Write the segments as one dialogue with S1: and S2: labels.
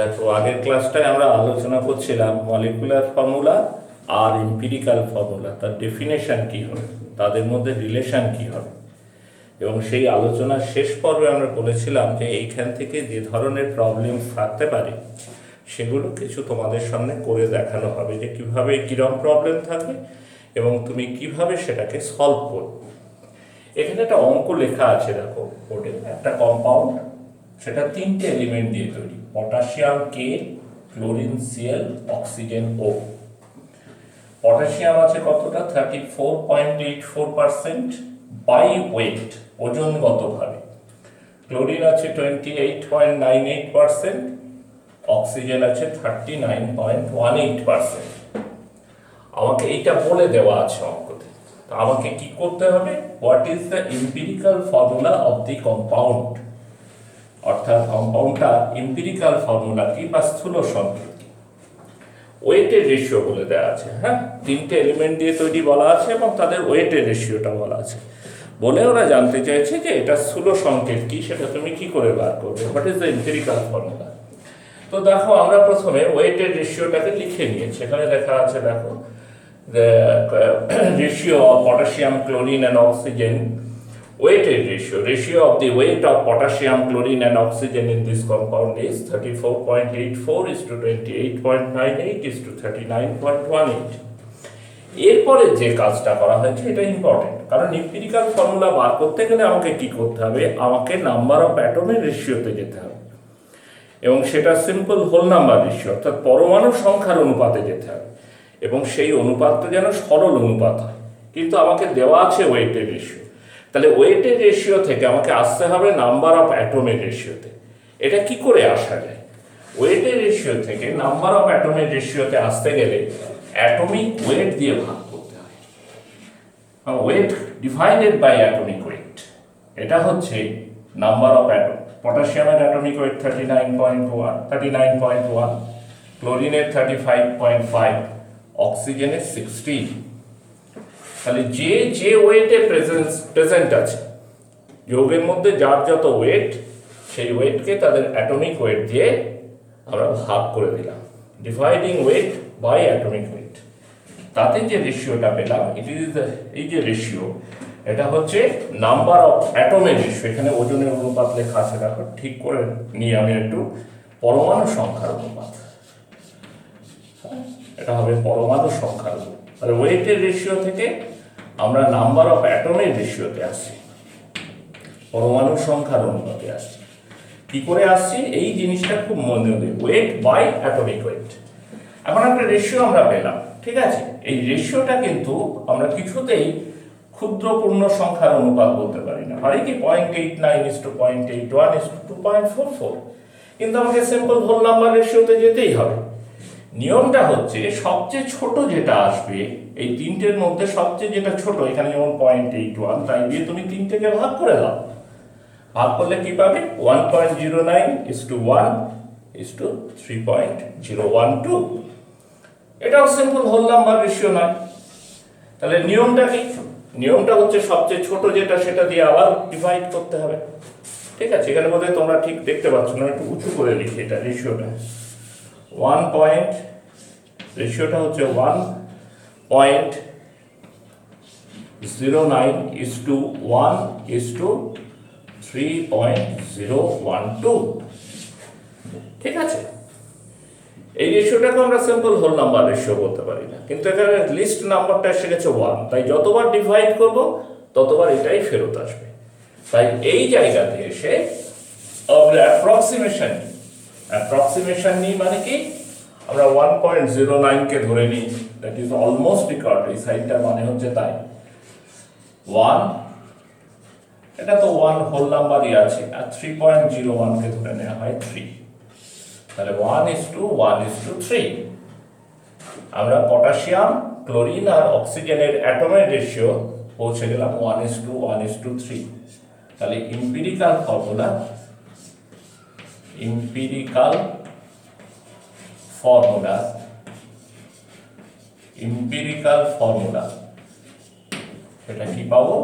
S1: দেখো, আগের ক্লাসটায় আমরা আলোচনা করছিলাম মলিকুলার ফর্মুলা আর এম্পিরিক্যাল ফর্মুলা, তার ডেফিনেশন কি হবে, তাদের মধ্যে রিলেশন কি হবে। এবং সেই আলোচনার শেষ পর্বে আমরা বলেছিলাম যে এইখান থেকে যে ধরনের প্রবলেম থাকতে পারে সেগুলো কিছু তোমাদের সামনে করে দেখানো হবে, যে কীভাবে কীরকম প্রবলেম থাকবে এবং তুমি কিভাবে সেটাকে সলভ করবে। এখানে একটা অঙ্ক লেখা আছে, দেখো বোর্ডে একটা কম্পাউন্ড, সেটা তিনটে এলিমেন্ট দিয়ে তৈরি, পটাশিয়াম কে, ক্লোরিন সিএল, অক্সিজেন ও। পটাশিয়াম আছে কতটা, 34.84% বাই ওয়েট, ওজনগতভাবে। ক্লোরিন আছে 28.98%, অক্সিজেন আছে 39.18%। আমাকে এইটা বলে দেওয়া আছে অঙ্কতে, তো আমাকে কি করতে হবে, what is the empirical formula of the compound, অর্থাৎ কম্পাউন্ডটা এম্পিরিক্যাল ফর্মুলা কি বা স্থূল সংকেত কি। ওয়েটের রেশিও বলে দেওয়া আছে, হ্যাঁ, তিনটে এলিমেন্ট দিয়ে তৈরি বলা আছে এবং তাদের ওয়েটের রেশিওটা বলা আছে। বলে ওরা জানতে চাইছে যে এটা স্থূল সংকেত কি, সেটা তুমি কি করে বার করবে, what is the empirical formula. তো দেখো, আমরা প্রথমে ওয়েটের রেশিওটাকে লিখে নিয়েছি। এখানে লেখা আছে, দেখো, the ratio of potassium, chlorine and oxygen, weighted ratio of the weight of potassium, chlorine and oxygen in this compound is 34.84 is to 28.98 is to 39.18. এরপরে যে কাজটা করা হয়েছে এটা ইম্পর্টেন্ট, কারণ এম্পিরিক্যাল ফর্মুলা বার করতে গেলে আমাকে কি করতে হবে, আমাকে নাম্বার অফ অ্যাটমের রেশিওতে যেতে হবে এবং সেটা সিম্পল হোল নাম্বার রেশিও, অর্থাৎ পরমাণু সংখ্যার অনুপাতে যেতে হবে এবং সেই অনুপাতটা যেন সরল অনুপাত হয়। কিন্তু আমাকে দেওয়া আছে ওয়েটের রেশিও, তাহলে ওয়েটের রেশিও থেকে আমাকে আসতে হবে নাম্বার অফ অ্যাটমের রেশিওতে। এটা কি করে আসা যায়, ওয়েটের রেশিও থেকে নাম্বার অফ অ্যাটমের রেশিওতে আসতে গেলে অ্যাটমিক ওয়েট দিয়ে ভাগ করতে হয়, weight divided by atomic weight. এটা হচ্ছে নাম্বার অফ অ্যাটম। পটাশিয়ামের অ্যাটমিক ওয়েট 39.1, ক্লোরিনের 35.5, অক্সিজেনের 16। তাহলে যে যে ওয়েটে প্রেজেন্ট আছে, যৌগের মধ্যে যার যত ওয়েট, সেই ওয়েটকে তাদের অ্যাটমিক ওয়েট দিয়ে আমরা ভাগ করে দিলাম, dividing weight by atomic weight. তাতে যে রেশিওটা পেলাম, এই যে রেশিও, এটা হচ্ছে নাম্বার অফ অ্যাটমের রেশিও। এখানে ওজনের অনুপাত লেখা আছে, দেখো ঠিক করে নিয়ে আমি একটু, পরমাণু সংখ্যার অনুপাত, এটা হবে পরমাণু সংখ্যার অনুপাত। তাহলে ওয়েটের রেশিও থেকে আমরা নাম্বার অফ অ্যাটমের রেশিওতে আসছি, পরমাণু সংখ্যার অনুপাতে আসছি। কি করে আসছি, এই জিনিসটা খুব মনে হবে, ওয়েট বাই অ্যাটমিক ওয়েট। এখন একটা রেশিও আমরা পেলাম, ঠিক আছে। এই রেশিওটা কিন্তু আমরা কিছুতেই ক্ষুদ্র পূর্ণ সংখ্যার অনুপাত বলতে পারি না, হয় কি 0.89:0.81:2.44, কিন্তু আমাকে সিম্পল হোল নাম্বার রেশিওতে যেতেই হবে। নিয়মটা হচ্ছে সবচেয়ে ছোট যেটা আসবে, এই তিনটের মধ্যে সবচেয়ে যেটা ছোট, এখানে যেমন 0.81, তাই দিয়ে তুমি তিনটেকে ভাগ করে দাও। ভাগ করলে কি পাবে, 1.09:1:3.012। এটাও সিম্পল হোল নাম্বার রেশিও নয়। তাহলে নিয়মটা কি, নিয়মটা হচ্ছে সবচেয়ে ছোট যেটা সেটা দিয়ে আবার ডিভাইড করতে হবে, ঠিক আছে। এখানে বোধহয় তোমরা ঠিক দেখতে পাচ্ছ না, একটু উঁচু করে লিখি এটা রেশিওটা। রেশিওটা হচ্ছে 1.09:1:3.012, ঠিক আছে। এই রেশিওটাকে আমরা সিম্পল হোল নাম্বার রেশিও বলতে পারি না, কিন্তু এখানে লিস্ট নাম্বারটা এসে গেছে 1, তাই যতবার ডিভাইড করব ততবার এটাই ফেরত আসবে। তাই এই জায়গাতে এসে আমরা অ্যাপ্রক্সিমেশন নিই, মানে কি, আমরা 1.09 কে ধরে নিই, that is almost equal to, এই সাইডটার মানে হচ্ছে তাই 1, এটা তো 1 হোল নাম্বারই আছে, আর 3.01 কে ধরে নেওয়া হয় 3, তাহলে 1:1:3। আমরা পটাশিয়াম, ক্লোরিন আর অক্সিজেনের অ্যাটমের রেশিও পৌঁছে গেলাম 1:1:3। তাহলে এম্পিরিক্যাল ফর্মুলা এটা কি পাবো,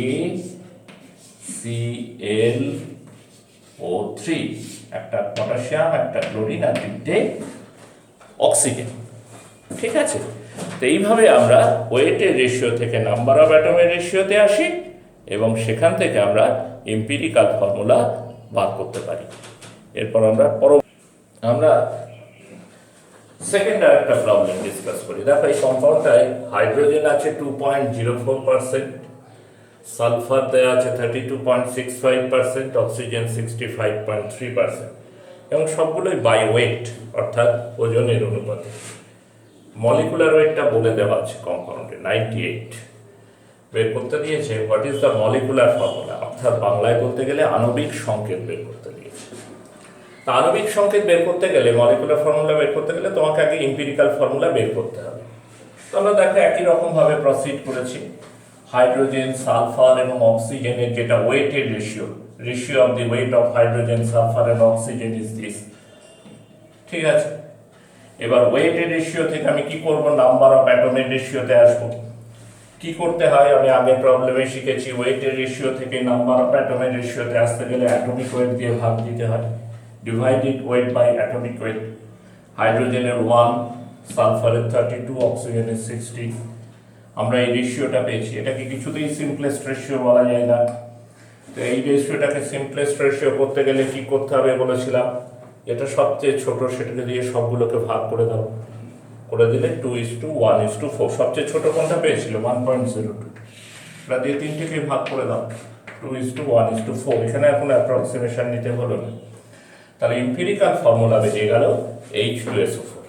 S1: AClO3 একটা পটাশিয়াম, একটা ক্লোরিন আর 3টে অক্সিজেন। ঠিক আছে, তো এইভাবে আমরা ওয়েটের রেশিও থেকে নাম্বার অফ অ্যাটমের রেশিওতে আসি এবং সেখান থেকে আমরা এম্পিরিক্যাল ফর্মুলা বার করতে পারি। এরপর আমরা সেকেন্ড আর একটা প্রবলেম ডিসকাস করি। দেখো এই কম্পাউন্ডটায় হাইড্রোজেন আছে 2.04%, সালফার দেওয়া আছে 32.65%, অক্সিজেন 65.3% এবং সবগুলোই বাই ওয়েট অর্থাৎ ওজনের অনুপাতে। মলিকুলার ওয়েটটা বলে দেওয়া আছে কম্পাউন্ডে 98। বের করতে দিয়েছে what is the molecular formula, অর্থাৎ বাংলায় বলতে গেলে আণবিক সংকেত বের করতে দিয়েছে। তা আণবিক সংকেত বের করতে গেলে, মলিকুলার ফর্মুলা বের করতে গেলে তোমাকে আগে এম্পিরিক্যাল ফর্মুলা বের করতে হবে। তো আমরা দেখো একই রকমভাবে প্রসিড করেছি। হাইড্রোজেন, সালফার এবং অক্সিজেনের যেটা ওয়েটের ratio of the weight of hydrogen, sulphur এবং অক্সিজেন ইজ দিস। ঠিক আছে, এবার ওয়েটের রেশিও থেকে আমি কি করব, নাম্বার অফ অ্যাটমের রেশিওতে আসবো। কি করতে হয় আমি আগের প্রবলেমে শিখেছি, ওয়েটের রেশিও থেকে নাম্বার অফ অ্যাটমের রেশিওতে আসতে গেলে অ্যাটমিক ওয়েট দিয়ে ভাগ দিতে হয়, divided weight by atomic weight. হাইড্রোজেনের 1, সালফারের 32, অক্সিজেনের 60। আমরা এই রেশিওটা পেয়েছি। এটাকে কিছুতেই সিম্পলেস্ট রেশিও বলা যায় না। তো এই রেশিওটাকে সিম্পলেস্ট রেশিও করতে গেলে কি করতে হবে বলেছিলাম, এটা সবচেয়ে ছোট সেটাকে দিয়ে সবগুলোকে ভাগ করে দাও, করে দিলে 2:1:4। সবচেয়ে ছোট কোনটা পেয়েছিল 1.02, এটা দিয়ে 3টেকে ভাগ করে দাও 2:1:4। এখানে এখন অ্যাপ্রক্সিমেশন নিতে হলো না। তাহলে এম্পিরিক্যাল ফর্মুলা বেরিয়ে গেল H2SO4।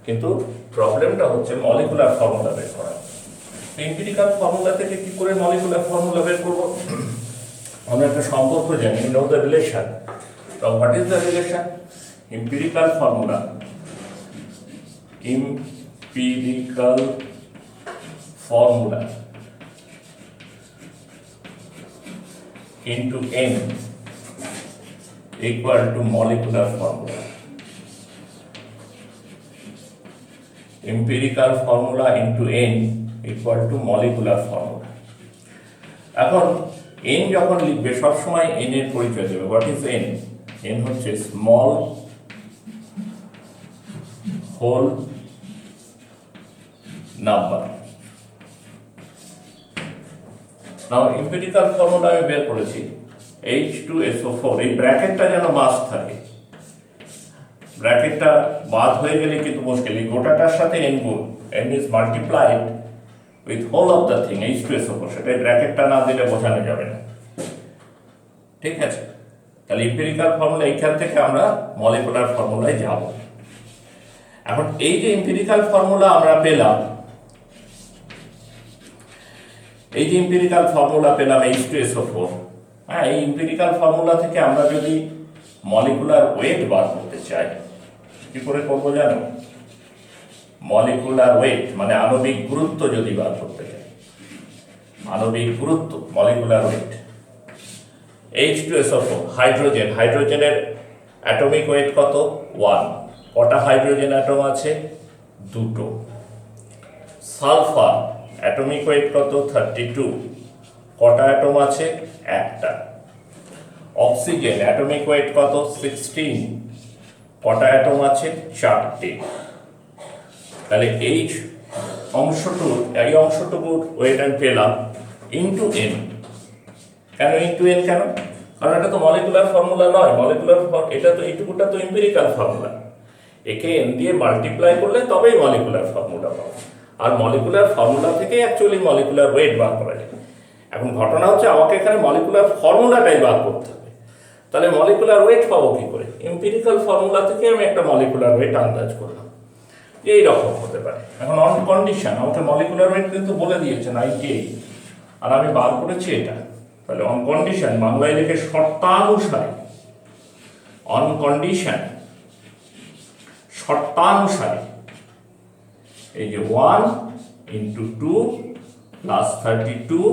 S1: কিন্তু প্রবলেমটা হচ্ছে মলিকুলার ফর্মুলা বের করা। এম্পিরিক্যাল ফর্মুলা থেকে কি করে মলিকুলার ফর্মুলা বের করব? আমরা একটা সম্পর্ক জানি, নো দ্য রিলেশন। তো what is the relation? Empirical formula, empirical formula into n equal to molecular formula. Empirical formula into n equal to molecular formula. এখন n যখন লিখবে সবসময় n এর পরিচয় দেবে। What is n? n হচ্ছে small whole number. নাও empirical formula আমি বের করেছি H2SO4। এই ব্র্যাকেটটা যেন মাস্ট থাকে, ব্র্যাকেটটা বাদ হয়ে গেলে কিন্তু মুশকিল। এই গোটাটার সাথে n গুণ, n is multiplied with whole of the thing H2SO4, সেটা ব্র্যাকেটটা না দিলে বোঝানো যাবে না। ঠিক আছে, তাহলে এম্পিরিক্যাল ফর্মুলা এইখান থেকে আমরা মলিকুলার ফর্মুলায় যাব। এখন এই যে এম্পিরিক্যাল ফর্মুলা আমরা পেলাম, এই যে এম্পিরিক্যাল ফর্মুলা পেলাম H2SO4, হ্যাঁ, এই এম্পিরিক্যাল ফর্মুলা থেকে আমরা যদি মলিকুলার ওয়েট বার করতে চাই, কি করে করবো জানো? মলিকুলার ওয়েট মানে আণবিক গুরুত্ব যদি বার করতে চাই, আণবিক গুরুত্ব, মলিকুলার ওয়েট। H2SO4 হাইড্রোজেন, হাইড্রোজেনের অ্যাটমিক ওয়েট কত? 1। কটা হাইড্রোজেন অ্যাটম আছে? 2টো। সালফার অ্যাটমিক ওয়েট কত? 32। কটা অ্যাটম আছে? 1টা। অক্সিজেন অ্যাটমিক ওয়েট কত? 16। কটা অ্যাটম আছে? 4টে। তাহলে এই অংশটুকুর ওয়েট আমি পেলাম ইন্টু n। কেন ইন্টু n? কেন? কারণ এটা তো মলিকুলার ফর্মুলা নয়। এটা তো এইটুকুটা তো এম্পিরিক্যাল ফর্মুলা। একে n দিয়ে মাল্টিপ্লাই করলে তবেই মলিকুলার ফর্মুলা পাবো। আর মলিকুলার ফর্মুলা থেকে অ্যাকচুয়ালি মলিকুলার ওয়েট বার করা যায়। এখন ঘটনা হচ্ছে আমাকে এখানে মলিকুলার ফর্মুলাটাই বার করতে হবে। তাহলে মলিকুলার ওয়েট পাবো কি করে? এম্পিরিক্যাল ফর্মুলা থেকে আমি একটা মলিকুলার ওয়েট আন্দাজ করলাম, এই রকম হতে পারে। এখন অন কন্ডিশন, আমাকে মলিকুলার ওয়েট কিন্তু বলে দিয়েছে 98, আর আমি বার করেছি এটা। তাহলে অন কন্ডিশন বাংলায় লিখে শর্তানুসারে, অন কন্ডিশন শর্তানুসারে, এই যে 1 into 2 plus 32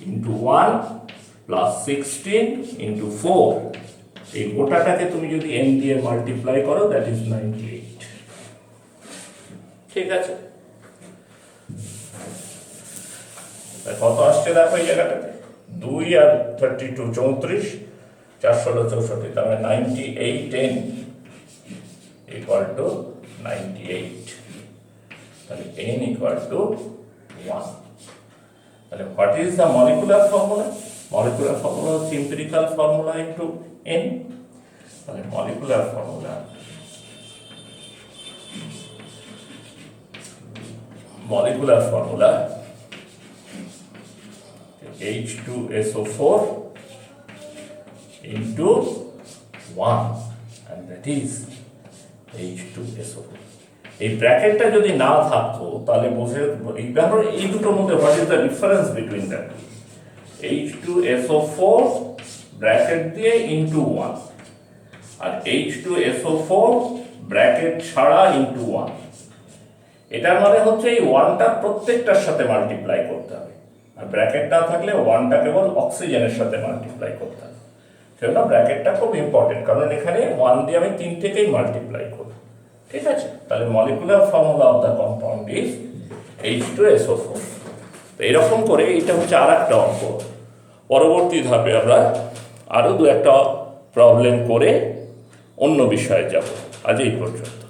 S1: into 1 plus 16 into 4, এই গোটাটাকে তুমি যদি n দিয়ে মাল্টিপ্লাই করো দ্যাট ইজ 98। ঠিক আছে, কত আসছে দেখো এই জায়গাটাতে? 2 আর 32 34, 4 ষোলো 64, তার মানে 98n ইকুয়াল টু 98, তাহলে n ইকুয়াল টু 1। তাহলে what is the molecular formula? Molecular formula হচ্ছে এম্পিরিক্যাল ফর্মুলা ইন্টু n। তাহলে molecular formula H2SO4 into 1 and that is H2SO4। এই ব্র্যাকেটটা যদি না থাকতো তাহলে এই দুটোর মধ্যে what is the difference between that? H2SO4 bracket দিয়ে ইন্টু 1 আর H2SO4 ব্র্যাকেট ছাড়া ইন্টু 1। এটার মানে হচ্ছে এই 1টা প্রত্যেকটার সাথে মাল্টিপ্লাই করতে হবে, আর ব্র্যাকেট না থাকলে 1টা কেবল অক্সিজেনের সাথে মাল্টিপ্লাই করতে হবে। সেজন্য ব্র্যাকেটটা খুব ইম্পর্টেন্ট, কারণ এখানে 1 দিয়ে আমি 3টেকেই মাল্টিপ্লাই করব। ঠিক আছে, তাহলে molecular formula of the compound is H2SO4। তো এরকম করে এটা হচ্ছে আর একটা অঙ্ক। পরবর্তী ধাপে আমরা আরও 2-একটা প্রবলেম করে অন্য বিষয়ে যাব। আজ এই পর্যন্ত।